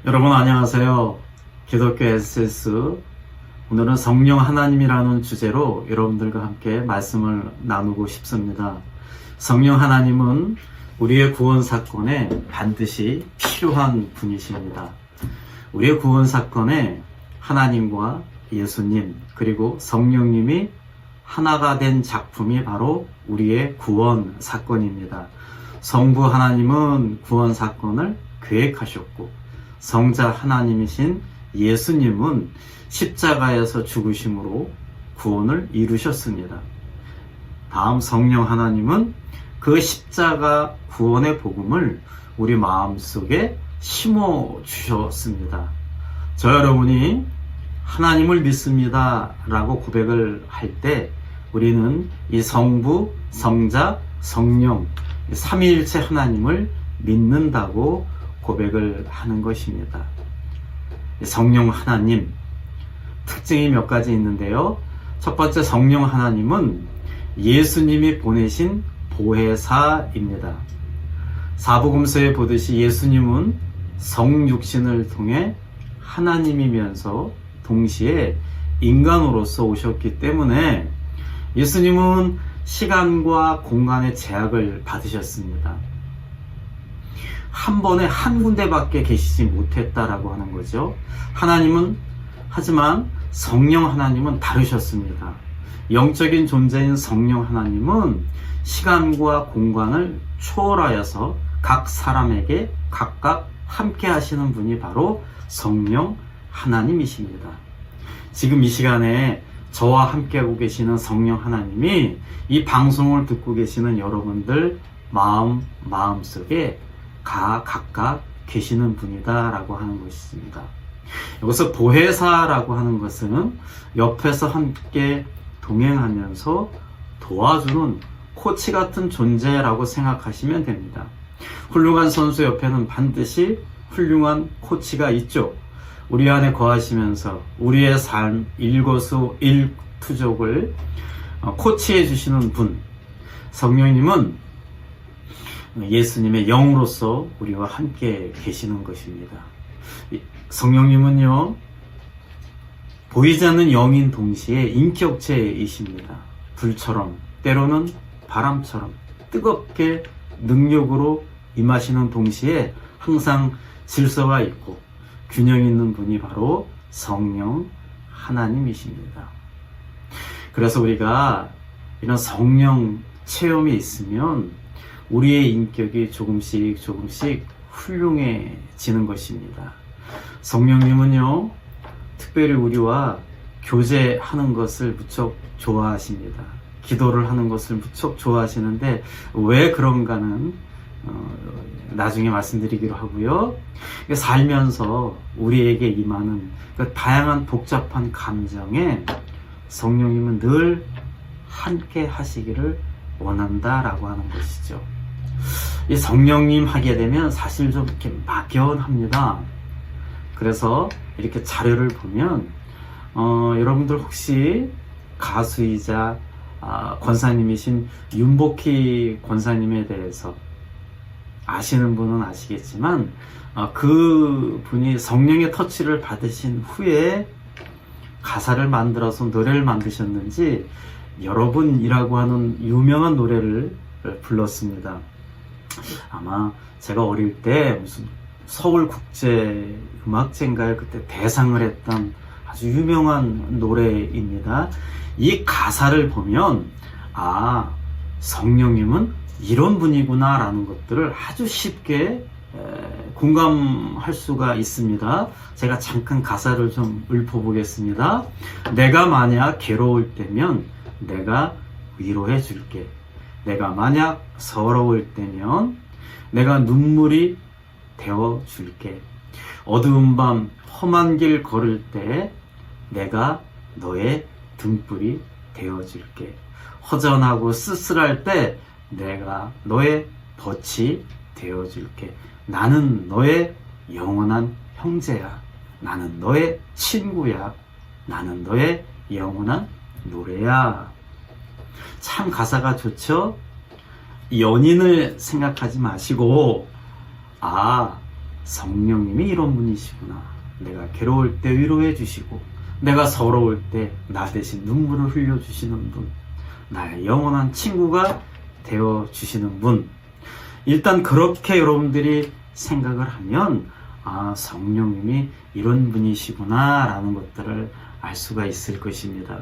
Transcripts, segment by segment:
여러분 안녕하세요. 기독교 SS 오늘은 성령 하나님이라는 주제로 여러분들과 함께 말씀을 나누고 싶습니다. 성령 하나님은 우리의 구원 사건에 반드시 필요한 분이십니다. 우리의 구원 사건에 하나님과 예수님 그리고 성령님이 하나가 된 작품이 바로 우리의 구원 사건입니다. 성부 하나님은 구원 사건을 계획하셨고 성자 하나님이신 예수님은 십자가에서 죽으심으로 구원을 이루셨습니다. 다음 성령 하나님은 그 십자가 구원의 복음을 우리 마음속에 심어 주셨습니다. 저 여러분이 하나님을 믿습니다 라고 고백을 할 때 우리는 이 성부, 성자, 성령 삼위일체 하나님을 믿는다고 고백을 하는 것입니다. 성령 하나님 특징이 몇 가지 있는데요. 첫 번째, 성령 하나님은 예수님이 보내신 보혜사입니다. 사복음서에 보듯이 예수님은 성육신을 통해 하나님이면서 동시에 인간으로서 오셨기 때문에 예수님은 시간과 공간의 제약을 받으셨습니다. 한 번에 한 군데밖에 계시지 못했다라고 하는 거죠. 하지만 성령 하나님은 다르셨습니다. 영적인 존재인 성령 하나님은 시간과 공간을 초월하여서 각 사람에게 각각 함께 하시는 분이 바로 성령 하나님이십니다. 지금 이 시간에 저와 함께하고 계시는 성령 하나님이 이 방송을 듣고 계시는 여러분들 마음속에 각각 계시는 분이다 라고 하는 것입니다. 여기서 보혜사라고 하는 것은 옆에서 함께 동행하면서 도와주는 코치 같은 존재라고 생각하시면 됩니다. 훌륭한 선수 옆에는 반드시 훌륭한 코치가 있죠. 우리 안에 거하시면서 우리의 삶 일거수일투족을 코치해 주시는 분, 성령님은 예수님의 영으로서 우리와 함께 계시는 것입니다. 성령님은요, 보이지 않는 영인 동시에 인격체이십니다. 불처럼, 때로는 바람처럼 뜨겁게 능력으로 임하시는 동시에 항상 질서가 있고 균형 있는 분이 바로 성령 하나님이십니다. 그래서 우리가 이런 성령 체험이 있으면 우리의 인격이 조금씩 훌륭해지는 것입니다. 성령님은요, 특별히 우리와 교제하는 것을 무척 좋아하십니다. 기도를 하는 것을 무척 좋아하시는데 왜 그런가는 나중에 말씀드리기로 하고요. 살면서 우리에게 임하는 그 다양한 복잡한 감정에 성령님은 늘 함께 하시기를 원한다라고 하는 것이죠. 이 성령님 하게 되면 사실 좀 이렇게 막연합니다. 그래서 이렇게 자료를 보면 여러분들 혹시 가수이자 권사님이신 윤복희 권사님에 대해서 아시는 분은 아시겠지만 그 분이 성령의 터치를 받으신 후에 가사를 만들어서 노래를 만드셨는지 여러분이라고 하는 유명한 노래를 불렀습니다. 아마 제가 어릴 때 무슨 서울국제음악제인가요? 그때 대상을 했던 아주 유명한 노래입니다. 이 가사를 보면 성령님은 이런 분이구나 라는 것들을 아주 쉽게 공감할 수가 있습니다. 제가 잠깐 가사를 좀 읊어보겠습니다. 내가 만약 괴로울 때면 내가 위로해 줄게. 내가 만약 서러울 때면 내가 눈물이 되어 줄게. 어두운 밤 험한 길 걸을 때 내가 너의 등불이 되어 줄게. 허전하고 쓸쓸할 때 내가 너의 덫이 되어 줄게. 나는 너의 영원한 형제야. 나는 너의 친구야. 나는 너의 영원한 노래야. 참 가사가 좋죠? 연인을 생각하지 마시고 성령님이 이런 분이시구나. 내가 괴로울 때 위로해 주시고, 내가 서러울 때 나 대신 눈물을 흘려주시는 분, 나의 영원한 친구가 되어주시는 분. 일단 그렇게 여러분들이 생각을 하면 성령님이 이런 분이시구나 라는 것들을 알 수가 있을 것입니다.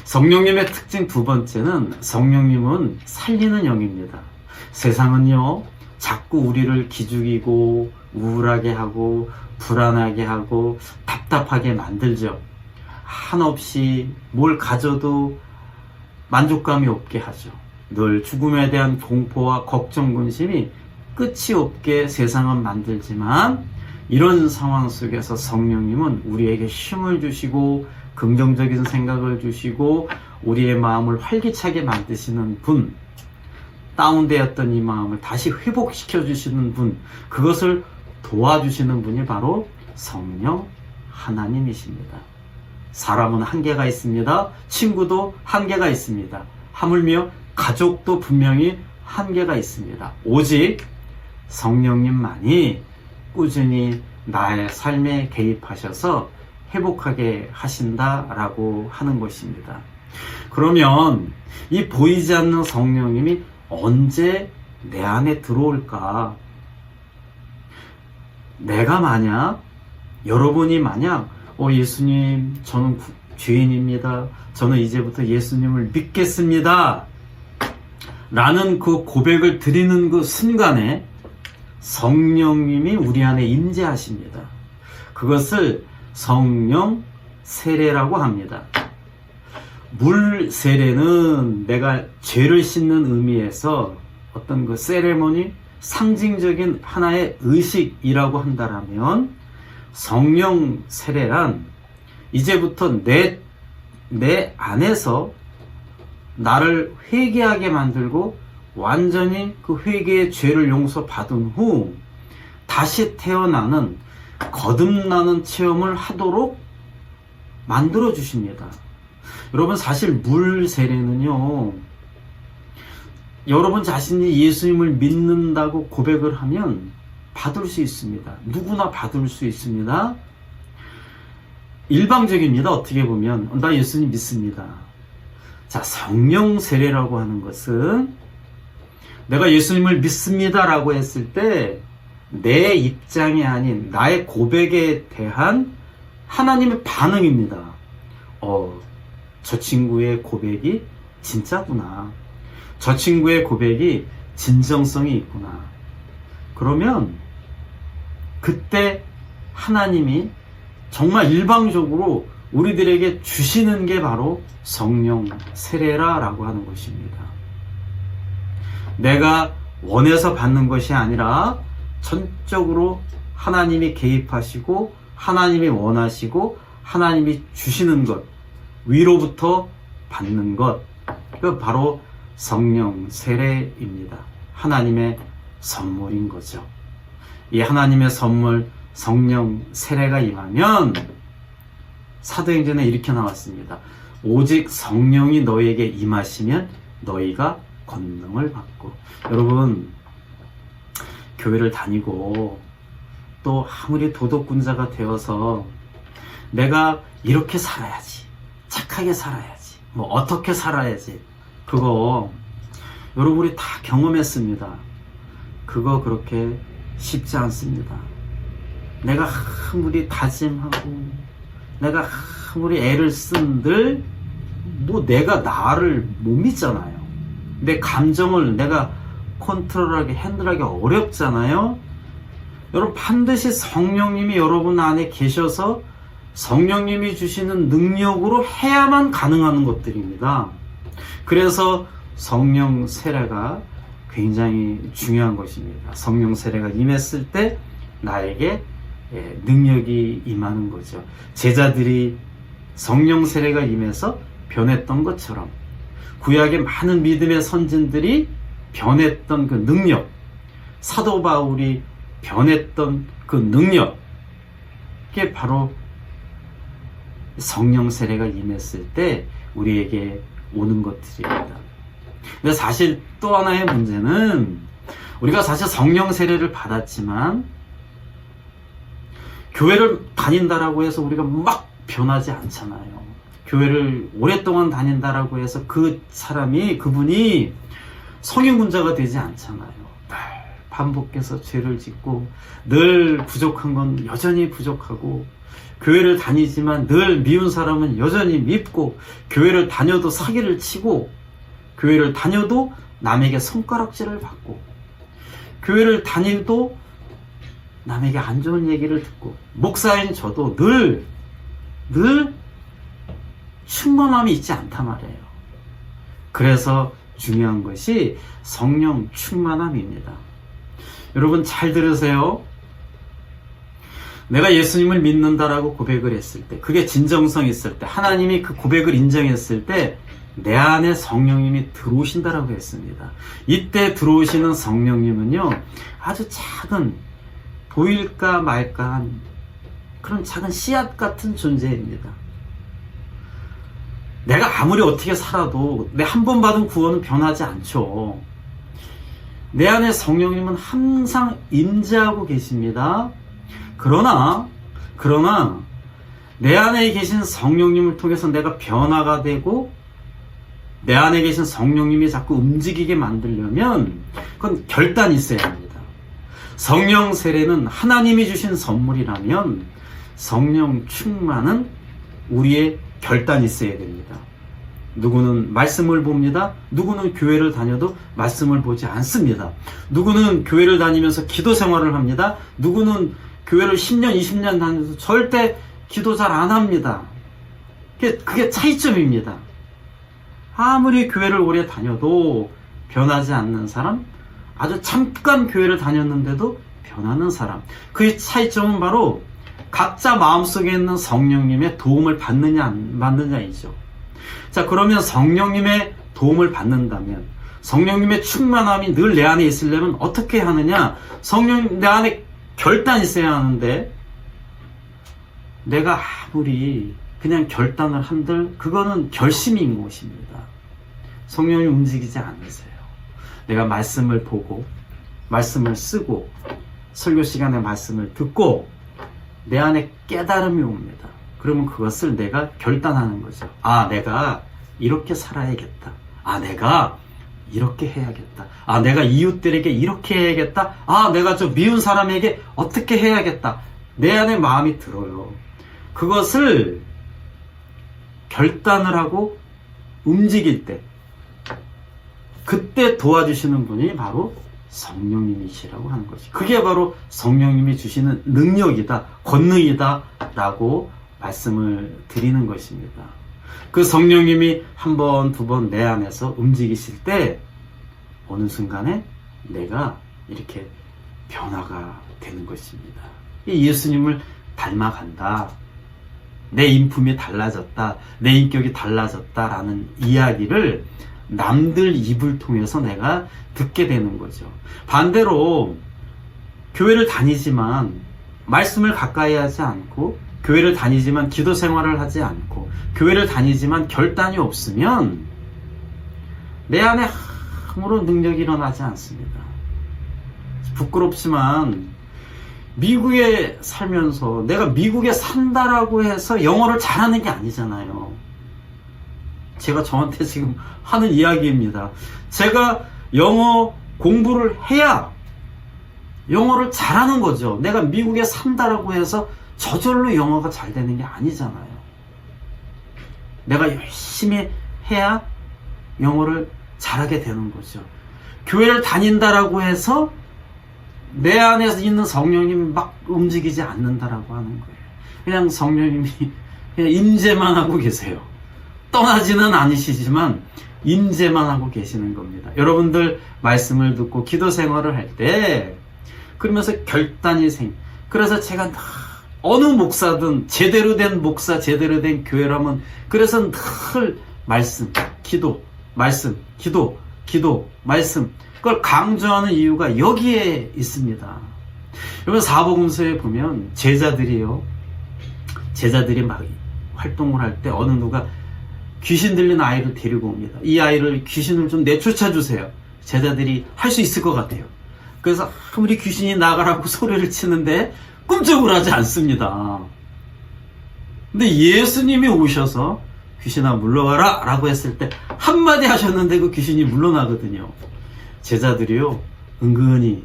성령님의 특징 두 번째는, 성령님은 살리는 영입니다. 세상은요, 자꾸 우리를 기죽이고 우울하게 하고 불안하게 하고 답답하게 만들죠. 한없이 뭘 가져도 만족감이 없게 하죠. 늘 죽음에 대한 공포와 걱정, 근심이 끝이 없게 세상은 만들지만, 이런 상황 속에서 성령님은 우리에게 힘을 주시고 긍정적인 생각을 주시고 우리의 마음을 활기차게 만드시는 분, 다운되었던 이 마음을 다시 회복시켜 주시는 분, 그것을 도와주시는 분이 바로 성령 하나님이십니다. 사람은 한계가 있습니다. 친구도 한계가 있습니다. 하물며 가족도 분명히 한계가 있습니다. 오직 성령님만이 꾸준히 나의 삶에 개입하셔서 회복하게 하신다라고 하는 것입니다. 그러면 이 보이지 않는 성령님이 언제 내 안에 들어올까? 내가 만약, 여러분이 만약 예수님, 저는 죄인입니다. 저는 이제부터 예수님을 믿겠습니다. 라는 그 고백을 드리는 그 순간에 성령님이 우리 안에 임재하십니다. 그것을 성령 세례라고 합니다. 물 세례는 내가 죄를 씻는 의미에서 어떤 그 세레모니, 상징적인 하나의 의식이라고 한다면, 성령 세례란 이제부터 내 안에서 나를 회개하게 만들고 완전히 그 회개의 죄를 용서받은 후 다시 태어나는, 거듭나는 체험을 하도록 만들어 주십니다. 여러분, 사실 물 세례는요, 여러분 자신이 예수님을 믿는다고 고백을 하면 받을 수 있습니다. 누구나 받을 수 있습니다. 일방적입니다. 어떻게 보면 나 예수님 믿습니다. 자, 성령 세례라고 하는 것은 내가 예수님을 믿습니다 라고 했을 때 내 입장이 아닌 나의 고백에 대한 하나님의 반응입니다. 저 친구의 고백이 진짜구나. 저 친구의 고백이 진정성이 있구나. 그러면 그때 하나님이 정말 일방적으로 우리들에게 주시는 게 바로 성령 세례라고 하는 것입니다. 내가 원해서 받는 것이 아니라 전적으로 하나님이 개입하시고 하나님이 원하시고 하나님이 주시는 것, 위로부터 받는 것, 그 바로 성령 세례입니다. 하나님의 선물인 거죠. 이 하나님의 선물 성령 세례가 임하면 사도행전에 이렇게 나왔습니다. 오직 성령이 너에게 임하시면 너희가 권능을 받고. 여러분, 교회를 다니고 또 아무리 도덕군자가 되어서 내가 이렇게 살아야지, 착하게 살아야지, 뭐 어떻게 살아야지, 그거 여러분이 다 경험했습니다. 그거 그렇게 쉽지 않습니다. 내가 아무리 다짐하고 내가 아무리 애를 쓴들 뭐 내가 나를 못 믿잖아요. 내 감정을 내가 컨트롤하기, 핸들하기 어렵잖아요. 여러분, 반드시 성령님이 여러분 안에 계셔서 성령님이 주시는 능력으로 해야만 가능한 것들입니다. 그래서 성령 세례가 굉장히 중요한 것입니다. 성령 세례가 임했을 때 나에게 능력이 임하는 거죠. 제자들이 성령 세례가 임해서 변했던 것처럼 구약의 많은 믿음의 선진들이 변했던 그 능력, 사도 바울이 변했던 그 능력, 그게 바로 성령 세례가 임했을 때 우리에게 오는 것들입니다. 근데 사실 또 하나의 문제는, 우리가 사실 성령 세례를 받았지만 교회를 다닌다라고 해서 우리가 막 변하지 않잖아요. 교회를 오랫동안 다닌다라고 해서 그분이 성인군자가 되지 않잖아요. 늘 반복해서 죄를 짓고 늘 부족한 건 여전히 부족하고, 교회를 다니지만 늘 미운 사람은 여전히 밉고, 교회를 다녀도 사기를 치고, 교회를 다녀도 남에게 손가락질을 받고, 교회를 다니도 남에게 안 좋은 얘기를 듣고, 목사인 저도 늘 충만함이 있지 않단 말이에요. 그래서 중요한 것이 성령 충만함입니다. 여러분 잘 들으세요. 내가 예수님을 믿는다라고 고백을 했을 때, 그게 진정성 있을 때, 하나님이 그 고백을 인정했을 때 내 안에 성령님이 들어오신다라고 했습니다. 이때 들어오시는 성령님은요, 아주 작은, 보일까 말까한 그런 작은 씨앗 같은 존재입니다. 내가 아무리 어떻게 살아도 내 한 번 받은 구원은 변하지 않죠. 내 안에 성령님은 항상 임재하고 계십니다. 그러나 내 안에 계신 성령님을 통해서 내가 변화가 되고, 내 안에 계신 성령님이 자꾸 움직이게 만들려면 그건 결단이 있어야 합니다. 성령 세례는 하나님이 주신 선물이라면 성령 충만은 우리의 결단이 있어야 됩니다. 누구는 말씀을 봅니다. 누구는 교회를 다녀도 말씀을 보지 않습니다. 누구는 교회를 다니면서 기도 생활을 합니다. 누구는 교회를 10년, 20년 다녀도 절대 기도 잘 안 합니다. 그게 차이점입니다. 아무리 교회를 오래 다녀도 변하지 않는 사람, 아주 잠깐 교회를 다녔는데도 변하는 사람, 그 차이점은 바로 각자 마음속에 있는 성령님의 도움을 받느냐 안 받느냐이죠. 자, 그러면 성령님의 도움을 받는다면, 성령님의 충만함이 늘 내 안에 있으려면 어떻게 하느냐? 성령님 내 안에 결단이 있어야 하는데, 내가 아무리 그냥 결단을 한들 그거는 결심인 것입니다. 성령이 움직이지 않으세요. 내가 말씀을 보고, 말씀을 쓰고, 설교 시간에 말씀을 듣고 내 안에 깨달음이 옵니다. 그러면 그것을 내가 결단하는 거죠. 아, 내가 이렇게 살아야겠다. 아, 내가 이렇게 해야겠다. 아, 내가 이웃들에게 이렇게 해야겠다. 아, 내가 좀 미운 사람에게 어떻게 해야겠다. 내 안에 마음이 들어요. 그것을 결단을 하고 움직일 때, 그때 도와주시는 분이 바로 성령님이시라고 하는 것이, 그게 바로 성령님이 주시는 능력이다, 권능이다 라고 말씀을 드리는 것입니다. 그 성령님이 한 번, 두 번 내 안에서 움직이실 때 어느 순간에 내가 이렇게 변화가 되는 것입니다. 이 예수님을 닮아간다, 내 인품이 달라졌다, 내 인격이 달라졌다라는 이야기를 남들 입을 통해서 내가 듣게 되는 거죠. 반대로 교회를 다니지만 말씀을 가까이 하지 않고, 교회를 다니지만 기도 생활을 하지 않고, 교회를 다니지만 결단이 없으면 내 안에 아무런 능력이 일어나지 않습니다. 부끄럽지만 미국에 살면서 내가 미국에 산다라고 해서 영어를 잘하는 게 아니잖아요. 제가 저한테 지금 하는 이야기입니다. 제가 영어 공부를 해야 영어를 잘하는 거죠. 내가 미국에 산다라고 해서 저절로 영어가 잘 되는 게 아니잖아요. 내가 열심히 해야 영어를 잘하게 되는 거죠. 교회를 다닌다라고 해서 내 안에서 있는 성령님이 막 움직이지 않는다라고 하는 거예요. 그냥 성령님이 그냥 임재만 하고 계세요. 떠나지는 않으시지만 임재만 하고 계시는 겁니다. 여러분들 말씀을 듣고 기도 생활을 할 때 그러면서 결단이 그래서 제가 어느 목사든 제대로 된 목사, 제대로 된 교회라면 그래서 늘 말씀, 기도, 말씀, 기도, 말씀, 그걸 강조하는 이유가 여기에 있습니다. 여러분 사복음서에 보면 제자들이 막 활동을 할 때 어느 누가 귀신 들린 아이를 데리고 옵니다. 이 아이를 귀신을 좀 내쫓아 주세요. 제자들이 할 수 있을 것 같아요. 그래서 아무리 귀신이 나가라고 소리를 치는데 꿈쩍을 하지 않습니다. 근데 예수님이 오셔서 귀신아 물러가라 라고 했을 때 한마디 하셨는데 그 귀신이 물러나거든요. 제자들이요 은근히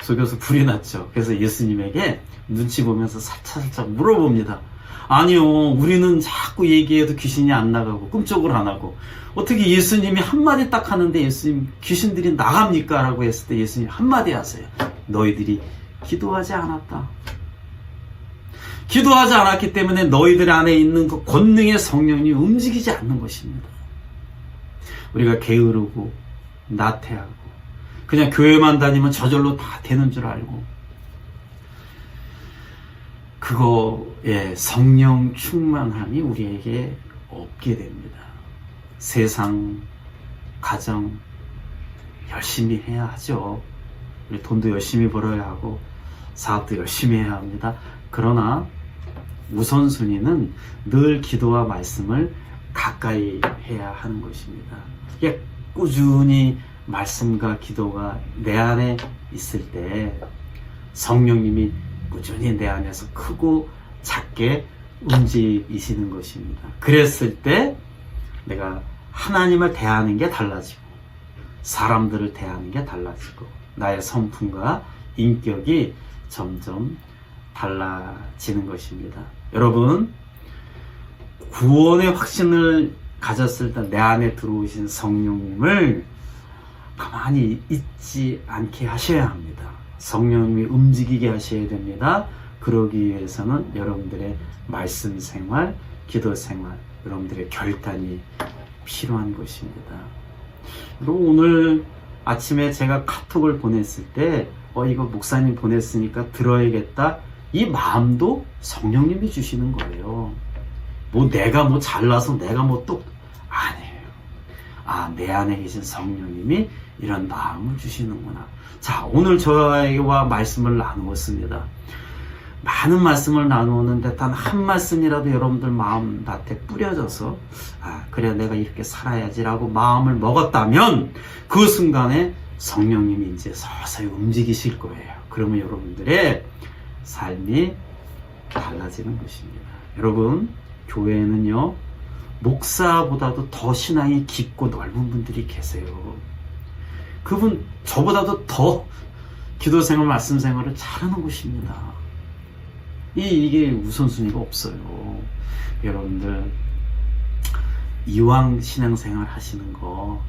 속여서 불이 났죠. 그래서 예수님에게 눈치 보면서 살짝 물어봅니다. 아니요, 우리는 자꾸 얘기해도 귀신이 안 나가고 꿈쩍을 안 하고 어떻게 예수님이 한마디 딱 하는데 예수님 귀신들이 나갑니까? 라고 했을 때 예수님 한마디 하세요. 너희들이 기도하지 않았다. 기도하지 않았기 때문에 너희들 안에 있는 그 권능의 성령이 움직이지 않는 것입니다. 우리가 게으르고 나태하고 그냥 교회만 다니면 저절로 다 되는 줄 알고 그거에 성령 충만함이 우리에게 없게 됩니다. 세상, 가정 열심히 해야 하죠. 우리 돈도 열심히 벌어야 하고 사업도 열심히 해야 합니다. 그러나 우선순위는 늘 기도와 말씀을 가까이 해야 하는 것입니다. 이게 꾸준히 말씀과 기도가 내 안에 있을 때 성령님이 꾸준히 내 안에서 크고 작게 움직이시는 것입니다. 그랬을 때 내가 하나님을 대하는 게 달라지고 사람들을 대하는 게 달라지고 나의 성품과 인격이 점점 달라지는 것입니다. 여러분, 구원의 확신을 가졌을 때 내 안에 들어오신 성령님을 가만히 있지 않게 하셔야 합니다. 성령님이 움직이게 하셔야 됩니다. 그러기 위해서는 여러분들의 말씀 생활, 기도 생활, 여러분들의 결단이 필요한 것입니다. 그리고 오늘 아침에 제가 카톡을 보냈을 때 이거 목사님 보냈으니까 들어야겠다. 이 마음도 성령님이 주시는 거예요. 내가 잘나서 내가 아니에요. 내 안에 계신 성령님이 이런 마음을 주시는구나. 자, 오늘 저와 말씀을 나누었습니다. 많은 말씀을 나누었는데 단 한 말씀이라도 여러분들 마음 밭에 뿌려져서 그래 내가 이렇게 살아야지라고 마음을 먹었다면 그 순간에 성령님이 이제 서서히 움직이실 거예요. 그러면 여러분들의 삶이 달라지는 것입니다. 여러분, 교회에는요 목사보다도 더 신앙이 깊고 넓은 분들이 계세요. 그분 저보다도 더 기도 생활, 말씀 생활을 잘하는 것입니다. 이게 우선순위가 없어요. 여러분들 이왕 신앙생활 하시는 거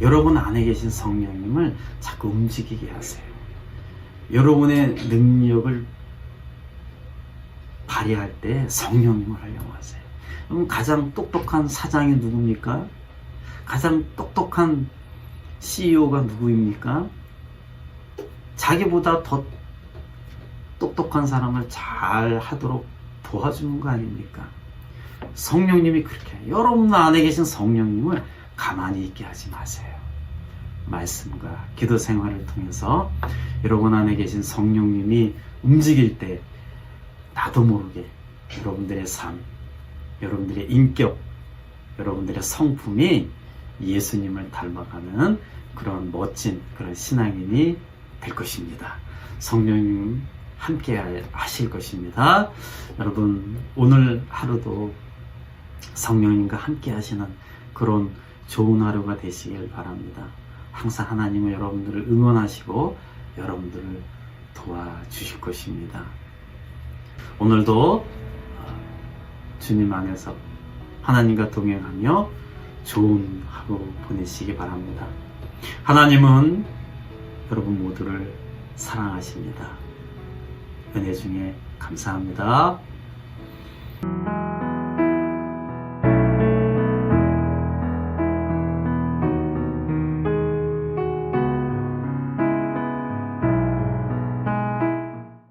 여러분 안에 계신 성령님을 자꾸 움직이게 하세요. 여러분의 능력을 발휘할 때 성령님을 활용하세요. 그럼 가장 똑똑한 사장이 누굽니까? 가장 똑똑한 CEO가 누구입니까? 자기보다 더 똑똑한 사람을 잘 하도록 도와주는 거 아닙니까? 성령님이 그렇게 해요. 여러분 안에 계신 성령님을 가만히 있게 하지 마세요. 말씀과 기도 생활을 통해서 여러분 안에 계신 성령님이 움직일 때 나도 모르게 여러분들의 삶, 여러분들의 인격, 여러분들의 성품이 예수님을 닮아가는 그런 멋진 그런 신앙인이 될 것입니다. 성령님 함께 하실 것입니다. 여러분, 오늘 하루도 성령님과 함께 하시는 그런 좋은 하루가 되시길 바랍니다. 항상 하나님은 여러분들을 응원하시고 여러분들을 도와주실 것입니다. 오늘도 주님 안에서 하나님과 동행하며 좋은 하루 보내시기 바랍니다. 하나님은 여러분 모두를 사랑하십니다. 은혜 중에 감사합니다.